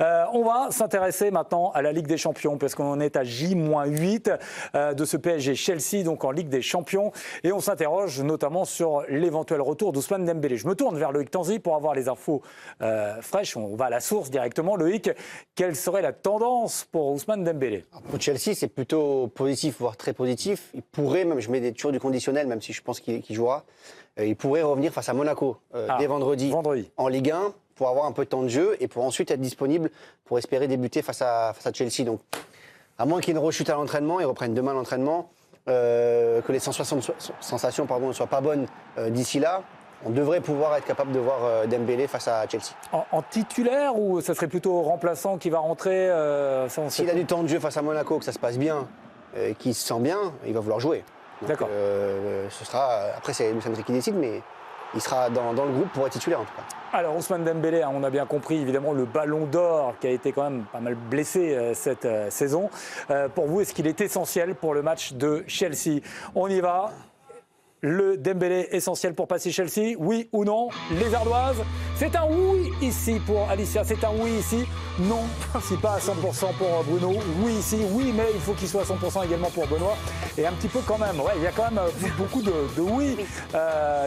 On va s'intéresser maintenant à la Ligue des Champions parce qu'on est à J-8 de ce PSG-Chelsea, donc en Ligue des Champions. Et on s'interroge notamment sur l'éventuel retour d'Ousmane Dembélé. Je me tourne vers Loïc Tanzi pour avoir les infos fraîches. On va à la source directement. Loïc, quelle serait la tendance pour Ousmane Dembélé? Pour Chelsea, c'est plutôt positif, voire très positif. Il pourrait, même je mets toujours du conditionnel, même si je pense qu'il jouera, il pourrait revenir face à Monaco dès vendredi en Ligue 1 pour avoir un peu de temps de jeu et pour ensuite être disponible pour espérer débuter face à Chelsea. Donc, à moins qu'il y ait une rechute à l'entraînement, ils reprennent demain l'entraînement, que les sensations ne soient pas bonnes d'ici là, on devrait pouvoir être capable de voir Dembélé face à Chelsea. En titulaire ou ça serait plutôt remplaçant qui va rentrer S'il a du temps de jeu face à Monaco, que ça se passe bien, qu'il se sent bien, il va vouloir jouer. D'accord. Ce sera, après c'est Luis Enrique qui décide, mais il sera dans le groupe pour être titulaire en tout cas. Alors Ousmane Dembélé, on a bien compris évidemment le ballon d'or qui a été quand même pas mal blessé cette saison. Pour vous, est-ce qu'il est essentiel pour le match de Chelsea? On y va. Le Dembélé essentiel pour passer Chelsea, oui ou non? Les ardoises, c'est un oui ici pour Alicia, c'est un oui ici. Non, si pas à 100% pour Bruno, oui ici, oui, mais il faut qu'il soit à 100% également pour Benoît. Et un petit peu quand même, ouais, il y a quand même beaucoup de oui.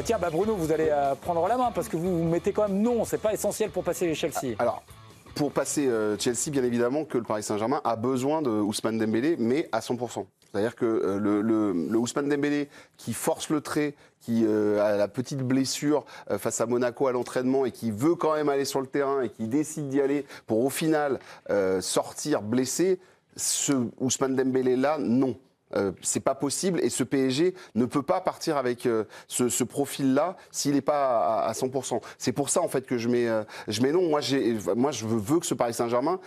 Tiens, Bruno, vous allez prendre la main parce que vous mettez quand même non, c'est pas essentiel pour passer Chelsea. Alors, pour passer Chelsea, bien évidemment que le Paris Saint-Germain a besoin de Ousmane Dembélé, mais à 100%. C'est-à-dire que le Ousmane Dembélé qui force le trait, qui a la petite blessure face à Monaco à l'entraînement et qui veut quand même aller sur le terrain et qui décide d'y aller pour au final sortir blessé, ce Ousmane Dembélé-là, non. C'est pas possible et ce PSG ne peut pas partir avec ce profil-là s'il n'est pas à 100%. C'est pour ça en fait que je mets non. Moi je veux que ce Paris Saint-Germain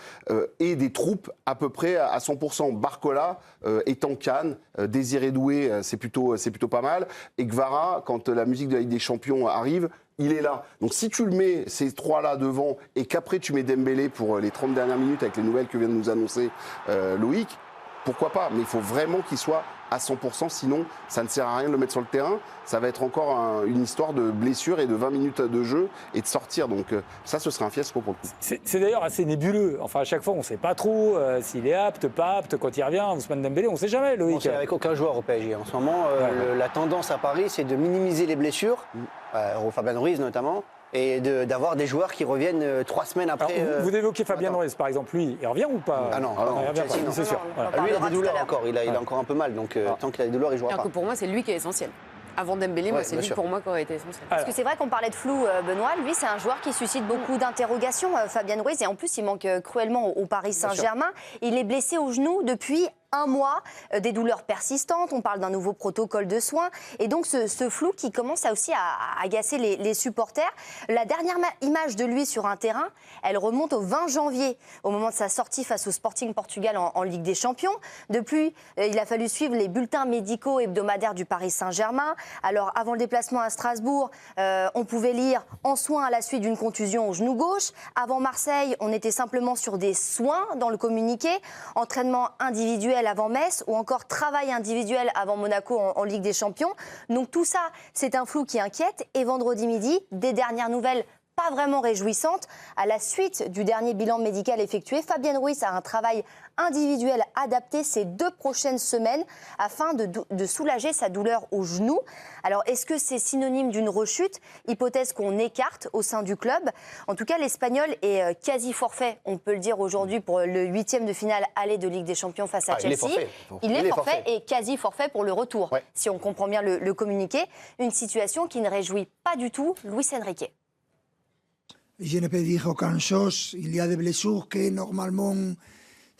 ait des troupes à peu près à 100%. Barcola est en Cannes, Désiré Doué c'est plutôt pas mal. Et Kvara, quand la musique de la Ligue des Champions arrive, il est là. Donc si tu le mets, ces trois-là devant, et qu'après tu mets Dembélé pour les 30 dernières minutes avec les nouvelles que vient de nous annoncer Loïc, pourquoi pas? Mais il faut vraiment qu'il soit à 100%, sinon ça ne sert à rien de le mettre sur le terrain. Ça va être encore une histoire de blessure et de 20 minutes de jeu et de sortir. Donc ça, ce serait un fiasco pour le coup. C'est d'ailleurs assez nébuleux. Enfin, à chaque fois, on ne sait pas trop s'il est apte, pas apte. Quand il revient, Ousmane Dembélé, on ne sait jamais, Loïc. On sait avec aucun joueur au PSG. En ce moment, la tendance à Paris, c'est de minimiser les blessures, Fabien Ruiz notamment, et d'avoir des joueurs qui reviennent 3 semaines après. Alors, vous évoquez Fabien Ruiz, par exemple, lui, il revient ou pas? Ah non, il revient pas, c'est sûr. Lui, il a des douleurs encore, il a encore un peu mal, donc tant qu'il a des douleurs, il jouera pas. Pour moi, c'est lui qui est essentiel. Avant Dembélé, c'est lui pour moi qui aurait été essentiel. Parce que c'est vrai qu'on parlait de flou, Benoît. Lui, c'est un joueur qui suscite beaucoup d'interrogations, Fabien Ruiz. Et en plus, il manque cruellement au Paris Saint-Germain. Il est blessé au genou depuis 1 mois, des douleurs persistantes, on parle d'un nouveau protocole de soins, et donc ce flou qui commence aussi à agacer les supporters. La dernière image de lui sur un terrain, elle remonte au 20 janvier, au moment de sa sortie face au Sporting Portugal en Ligue des Champions. Depuis, il a fallu suivre les bulletins médicaux hebdomadaires du Paris Saint-Germain. Alors, avant le déplacement à Strasbourg, on pouvait lire « en soins à la suite d'une contusion au genou gauche ». Avant Marseille, on était simplement sur des soins dans le communiqué, entraînement individuel avant Metz ou encore travail individuel avant Monaco en Ligue des Champions. Donc tout ça, c'est un flou qui inquiète. Et vendredi midi, des dernières nouvelles pas vraiment réjouissantes. À la suite du dernier bilan médical effectué, Fabien Ruiz a un travail individuel adapté ces 2 prochaines semaines afin de soulager sa douleur au genou. Alors, est-ce que c'est synonyme d'une rechute? Hypothèse qu'on écarte au sein du club. En tout cas, l'Espagnol est quasi forfait, on peut le dire aujourd'hui, pour le 8e de finale aller de Ligue des Champions face à Chelsea. Il est forfait et quasi forfait pour le retour, si on comprend bien le communiqué. Une situation qui ne réjouit pas du tout Luis Enrique. Je ne peux dire aucune chose. Il y a des blessures que normalement,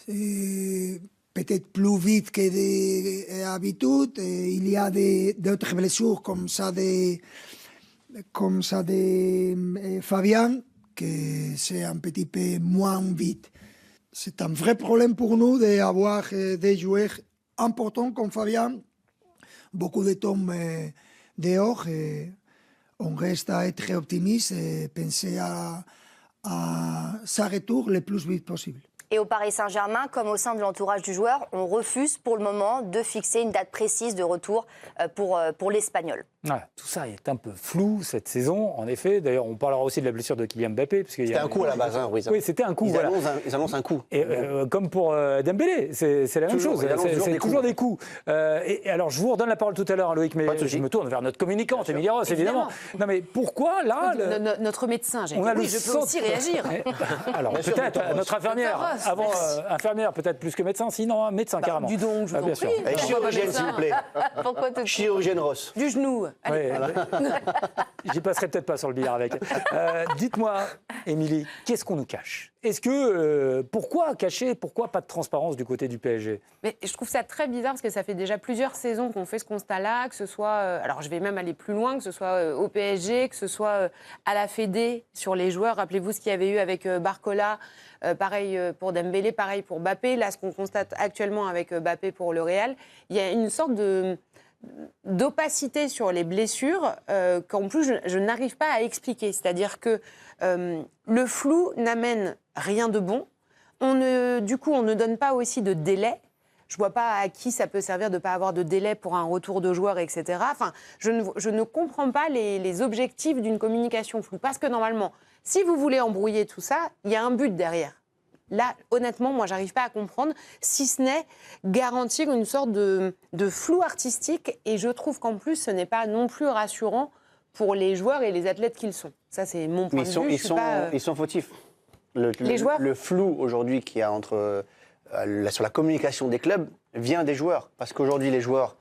peut-être plus vite que d'habitude. Il y a d'autres blessures comme ça de Fabien, que c'est un petit peu moins vite. C'est un vrai problème pour nous d'avoir des joueurs importants comme Fabien, beaucoup de temps dehors. On reste à être optimiste et penser à sa retour le plus vite possible. Et au Paris Saint-Germain, comme au sein de l'entourage du joueur, on refuse pour le moment de fixer une date précise de retour pour l'Espagnol. Ouais, tout ça est un peu flou cette saison, en effet. D'ailleurs, on parlera aussi de la blessure de Kylian Mbappé. C'était un coup à la base, Ruiz. Oui, c'était un coup. Ils annoncent un coup. Et comme pour Dembélé, c'est la même chose. C'est toujours des coups. Et alors, je vous redonne la parole tout à l'heure, Loïc, mais je me tourne vers notre communicante, Émilie Ross, évidemment. Non, mais pourquoi, là... Notre médecin, j'ai dit, je peux aussi réagir. Alors, peut-être, notre infirmière, avant infirmière, peut-être plus que médecin, sinon un médecin, carrément. Du donc, je vous en prie. Chirurgienne, s'il vous plaît. Pourquoi Chirurgienne Ross. Du genou. Allez. J'y passerai peut-être pas sur le billard avec. Dites-moi, Émilie, qu'est-ce qu'on nous cache ? Est-ce que pourquoi cacher ? Pourquoi pas de transparence du côté du PSG ? Mais je trouve ça très bizarre parce que ça fait déjà plusieurs saisons qu'on fait ce constat-là, que ce soit, alors je vais même aller plus loin, que ce soit au PSG, que ce soit à la Fédé sur les joueurs. Rappelez-vous ce qu'il y avait eu avec Barcola, pareil pour Dembélé, pareil pour Mbappé. Là, ce qu'on constate actuellement avec Mbappé pour le Real, il y a une sorte d'opacité sur les blessures qu'en plus je n'arrive pas à expliquer. C'est-à-dire que le flou n'amène rien de bon. Du coup, on ne donne pas aussi de délai. Je ne vois pas à qui ça peut servir de ne pas avoir de délai pour un retour de joueur, etc. Enfin, je ne comprends pas les objectifs d'une communication floue. Parce que normalement, si vous voulez embrouiller tout ça, il y a un but derrière. Là, honnêtement, moi, j'arrive pas à comprendre, si ce n'est garantir une sorte de flou artistique. Et je trouve qu'en plus, ce n'est pas non plus rassurant pour les joueurs et les athlètes qu'ils sont. Ça, c'est mon point de vue. Ils sont fautifs. Les joueurs. Le flou aujourd'hui qu'il y a sur la communication des clubs vient des joueurs. Parce qu'aujourd'hui, les joueurs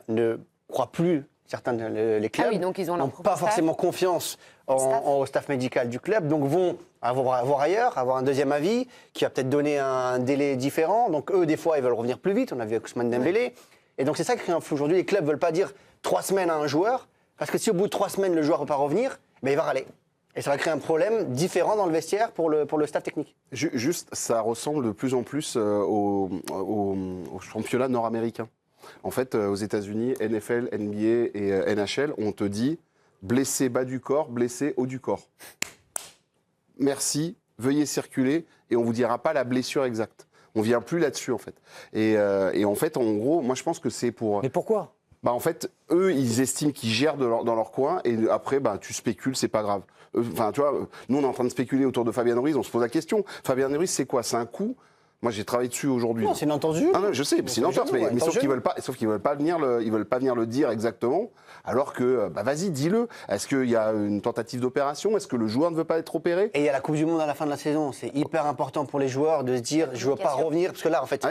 ne croient plus. Certains les clubs donc ils n'ont pas forcément confiance au staff médical du club, donc vont voir ailleurs, avoir un deuxième avis qui va peut-être donner un délai différent. Donc eux, des fois, ils veulent revenir plus vite. On a vu avec Ousmane Dembélé. Et donc c'est ça qui crée un flou aujourd'hui. Les clubs ne veulent pas dire 3 semaines à un joueur, parce que si au bout de 3 semaines, le joueur ne peut pas revenir, il va râler. Et ça va créer un problème différent dans le vestiaire pour le staff technique. Juste, ça ressemble de plus en plus au championnat nord-américain. En fait, aux États-Unis, NFL, NBA et NHL, on te dit blessé bas du corps, blessé haut du corps. Merci, veuillez circuler et on vous dira pas la blessure exacte. On vient plus là-dessus en fait. Et en fait, en gros, moi je pense que c'est pour. Mais pourquoi ? En fait, eux, ils estiment qu'ils gèrent dans leur coin et après, tu spécules, c'est pas grave. Enfin, tu vois, nous on est en train de spéculer autour de Fabien Ruiz, on se pose la question. Fabien Ruiz, c'est quoi ? C'est un coup ? Moi, j'ai travaillé dessus aujourd'hui. Non, c'est une entendu. Ah non, je sais, c'est une entente, mais sauf qu'ils veulent pas venir le dire exactement. Alors que, vas-y, dis-le. Est-ce qu'il y a une tentative d'opération ? Est-ce que le joueur ne veut pas être opéré ? Et il y a la Coupe du Monde à la fin de la saison. C'est hyper important pour les joueurs de se dire, je veux pas revenir, parce que là, en fait,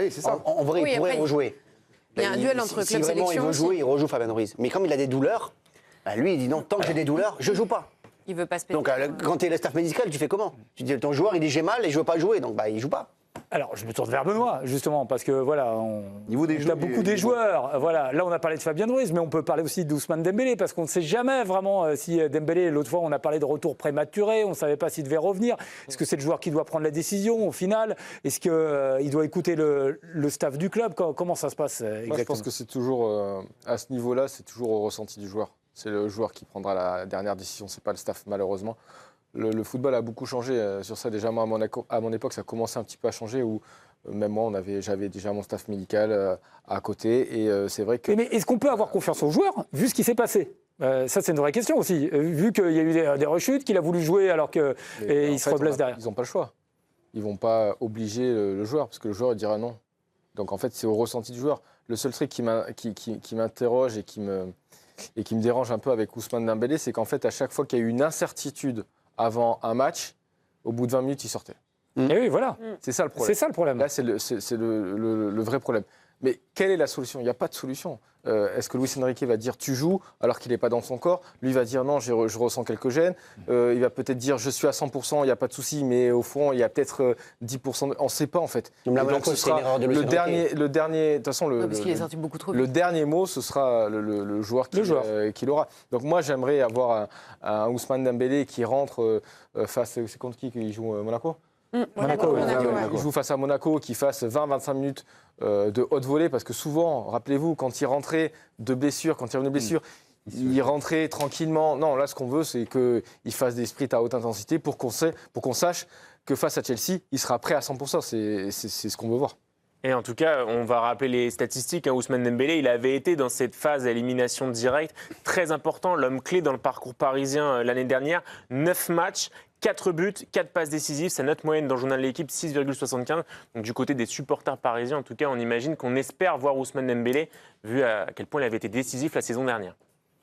en vrai, il pourrait rejouer. Il y a un duel entre clubs sélection. Si vraiment il veut jouer, il rejoue Fabien Ruiz. Mais comme il a des douleurs, lui, il dit non, tant que j'ai des douleurs, je joue pas. Il veut pas se payer. Donc, quand tu es le staff médical, tu fais comment ? Tu dis, ton joueur, il dit j'ai mal et je veux pas jouer, donc il joue pas. Alors, je me tourne vers Benoît, justement, parce que voilà, on a beaucoup des joueurs. Voilà, là, on a parlé de Fabien Ruiz, mais on peut parler aussi d'Ousmane Dembélé, parce qu'on ne sait jamais vraiment si Dembélé, l'autre fois, on a parlé de retour prématuré, on ne savait pas s'il devait revenir. Est-ce que c'est le joueur qui doit prendre la décision au final ? Est-ce qu'il doit écouter le staff du club ? Comment ça se passe exactement ? Moi, je pense que c'est toujours, à ce niveau-là, c'est toujours au ressenti du joueur. C'est le joueur qui prendra la dernière décision, c'est pas le staff, malheureusement. Le football a beaucoup changé sur ça. Déjà, moi, à mon époque, ça commençait un petit peu à changer, où même moi, j'avais déjà mon staff médical à côté. Et c'est vrai que... Mais est-ce qu'on peut avoir confiance aux joueurs, vu ce qui s'est passé ? Ça, c'est une vraie question aussi. Vu qu'il y a eu des rechutes, qu'il a voulu jouer alors qu'il se reblesse derrière. Ils n'ont pas le choix. Ils ne vont pas obliger le joueur, parce que le joueur il dira non. Donc, en fait, c'est au ressenti du joueur. Le seul truc qui m'interroge et qui me dérange un peu avec Ousmane Dembélé, c'est qu'en fait, à chaque fois qu'il y a eu une incertitude avant un match, au bout de 20 minutes, il sortait. Et oui, voilà. C'est ça le problème. C'est ça le problème. Là, c'est le vrai problème. Mais quelle est la solution ? Il n'y a pas de solution. Est-ce que Luis Enrique va dire tu joues alors qu'il n'est pas dans son corps ? Lui va dire non, je ressens quelques gênes. Il va peut-être dire je suis à 100%, il n'y a pas de souci, mais au fond, il y a peut-être 10%. On ne sait pas en fait. Donc, ce sera le dernier. De toute façon, parce qu'il est sorti beaucoup trop vite. Le dernier mot, ce sera le joueur qui l'aura. Donc moi, j'aimerais avoir un Ousmane Dembélé qui rentre face. C'est contre qui joue Monaco ? Monaco. Il joue face à Monaco, qui fasse 20-25 minutes de haute volée, parce que souvent, rappelez-vous, quand il rentrait de blessure, quand il revenait de blessure, il rentrait tranquillement. Non, là, ce qu'on veut, c'est qu'il fasse des sprints à haute intensité pour qu'on sache que face à Chelsea, il sera prêt à 100%. C'est ce qu'on veut voir. Et en tout cas, on va rappeler les statistiques. Ousmane Dembélé, il avait été dans cette phase à élimination directe très important, l'homme clé dans le parcours parisien l'année dernière. 9 matchs, 4 buts, 4 passes décisives. Sa note moyenne dans le journal de l'équipe, 6,75. Donc du côté des supporters parisiens, en tout cas, on imagine qu'on espère voir Ousmane Dembélé, vu à quel point il avait été décisif la saison dernière.